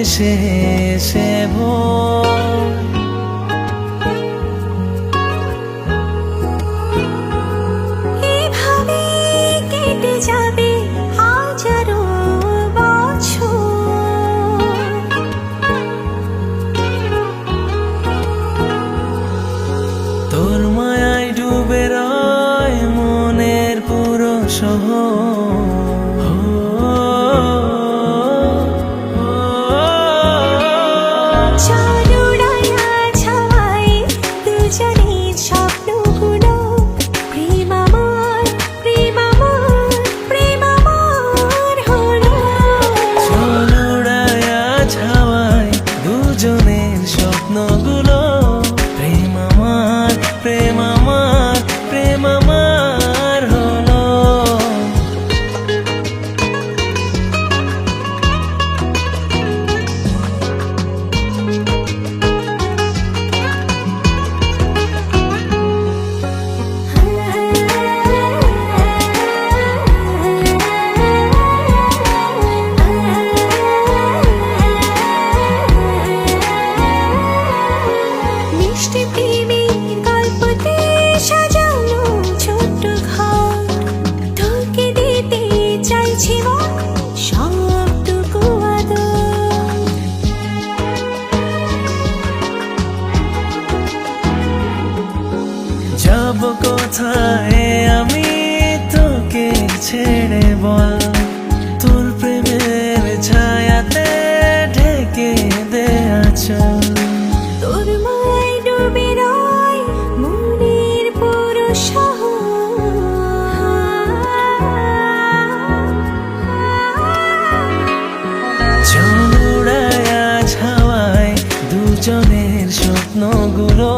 ভেসে এসে ভোর। এভাবে কেটে যাবে হাজারো বছর। তোর মায়ায় ডুবে রয় মনের পুরো শহর। চল উড়াইয়া ছাওয়াই দুজনের স্বপ্নগুলো। প্রেম আমার, প্রেম আমার, প্রেম আমার হলো। চল উড়াইয়া ছাওয়ায় দুজনের স্বপ্নগুলো। প্রেম আমার, প্রেম আমার, প্রেম আমার হলো। মিষ্টি প্রেমের গল্পতে সাজানো ছোট্ট ঘর। তোকে দিতে চাইছি মন সবটুকু আদর। যাব কোথায় আমি তোকে ছেড়ে বল। তোর প্রেমের ছায়াতে ঢেকে দে আঁচল। তোর মায়ায় ডুবে রয় মনের পুরো শহর। চল উড়াইয়া ছাওয়ায় দুজনের স্বপ্নগুলো।